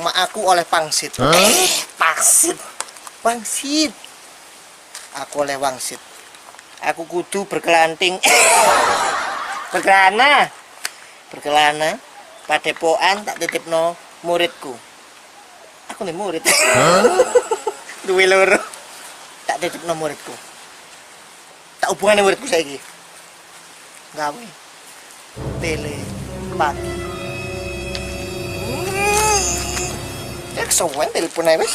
cuma aku oleh pangsit. Pangsit. Wangsit. Aku oleh wangsit. Aku kudu berkelanting. Berkelana. Padepokan tak titipno muridku. Aku nih murid. Duwe loro. Tak titipno muridku. Tak hubungane muridku saiki. Gawe tele pagi. Ya kesuwen telepon ae wis.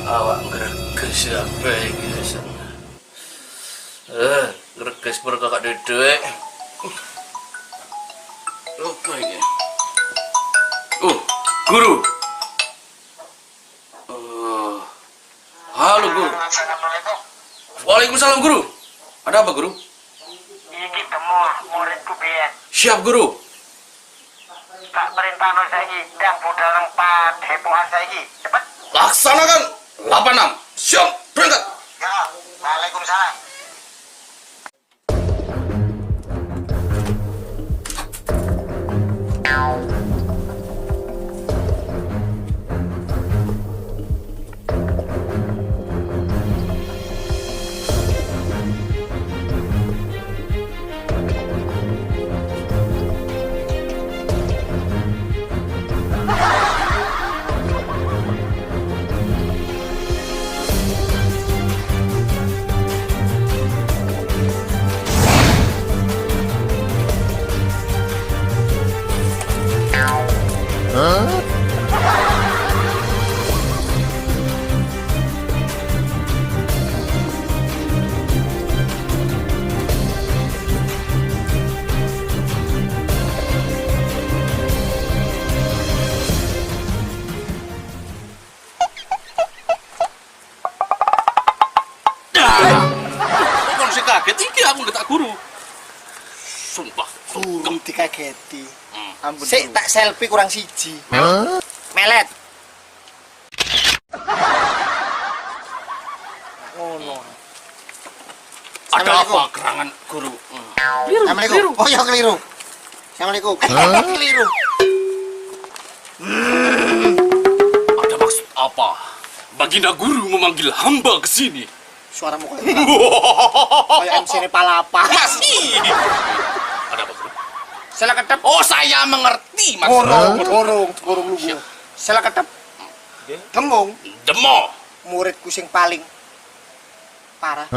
Awak greges apa iki sana. Greges perkara kakak dedek. Oke iki. Guru. Halo guru. Assalamualaikum. Waalaikumsalam guru. Ada apa guru? Iki temu muridku piye? Siap guru. Tak perintahno saiki dan budal nang padepokan saiki. Cepet. Laksanakan. 86. Siap. Berangkat. Ya. Waalaikumsalam. Kok sing kaget iki aku nggak tak guru. Sumpah. Guru dikageti. Ampun. Sik tak selfie kurang siji. Melet. Ngono. Ada apa gerangan guru? Assalamualaikum. Oh ya keliru. Assalamualaikum. Keliru. Ada maksud apa? Baginda guru memanggil hamba ke sini. Suaramu kayak MC ini palapa. Masih. Ada apa guru? Salah ketep. Oh, saya mengerti maksudnya. Gorong lu. Salah ketep. Demung. Demo. Muridku sing paling parah.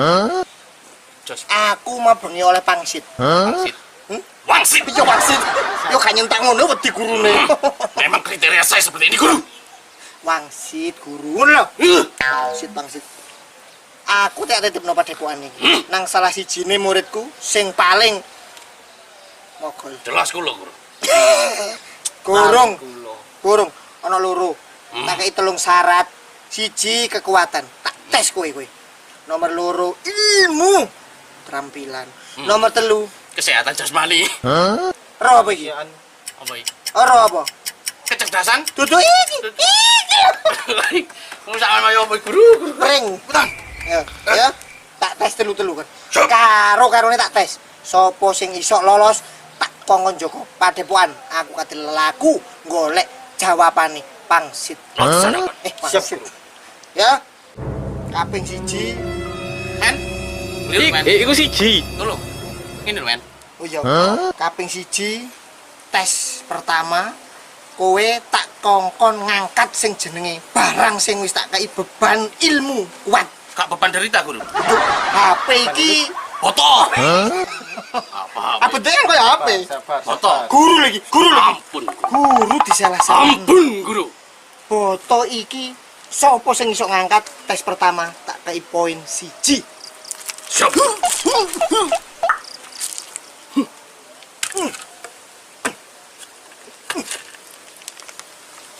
Jos. Aku mabengi oleh pangsit. Wangsit. Wangsit. Yo pangsit. Yo gak nyentak ngono wedi gurune. Memang kriteria saya seperti ini, guru. Wangsit guru lho. Pangsit. Aku tak titipno padepokan iki. Nang salah sijine muridku sing paling mogol. Jelas kula, guru. Gurung. Ana loro. Tak kei 3 syarat. Siji kekuatan. Tak tes kowe. Nomor loro ilmu, keterampilan. Nomor 3 Kesehatan jasmani. roh apa iki? Apa iki? Roh apa? Kecerdasan. Dudu iki. Kamu sama mayo apa guru? Ring. Betul. Ya. Tak tes telu kan. Karo-karone tak tes. Sopo sing iso lolos tak kongkon Joko padepokan. Aku kate lelaku golek jawabane pangsit. Laksanakan. Pangsit. Ya. Kaping 1. Men. Lihat, men. Iku siji. Tolong. Ini, men. Oh iya. Kaping 1 tes pertama kowe tak kongkon ngangkat sing jenenge barang sing wis tak kei beban ilmu kuat. Kak beban derita, guru. HP iki Foto. Apa? apa dengan koyo HP? Foto. Guru lagi. Ampun. Guru disalah-salah. Ampun, guru. Foto iki sapa sing iso ngangkat tes pertama tak kei poin 1. Siap.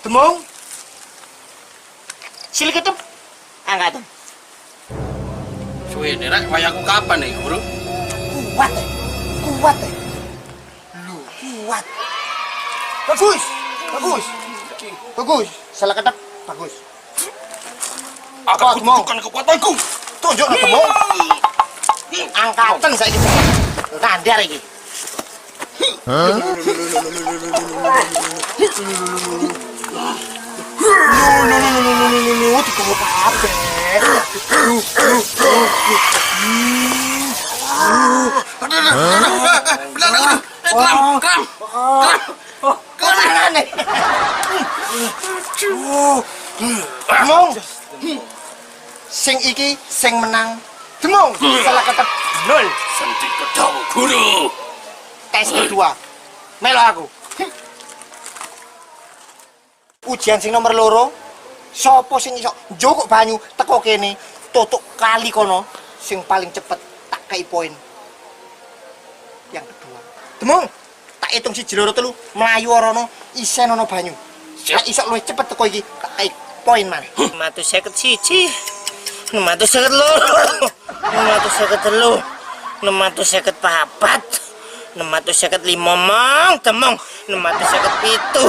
Demong. Sili ketep. Angkat. Suwe nek wayaku kapan nih, guru? Kuat. Lu kuat. Bagus. Salah ketep. Bagus. Akan Kok, Demong? kutunjukkan kekuatanku. Tunjuk nih Demong. Angkatan saiki. Kandar iki. Digowo kabeh. Kram. Kenane? Demong. Sing iki sing menang. Demong. Salah kata 0. Santi Kedawa Guru. Tes kedua. Melo aku. Ujian sing nomor loro. Sopo sing iso njukuk banyu teko kene tutuk kali kono sing paling cepet tak kei poin. Yang kedua. Demong. Tak hitung 1 2 3 mlayu rono isen ono banyu. Nek iso luwih cepet teko iki tak kei poin maneh. 651, 652, 653, 654, 655 mang, temong, 657,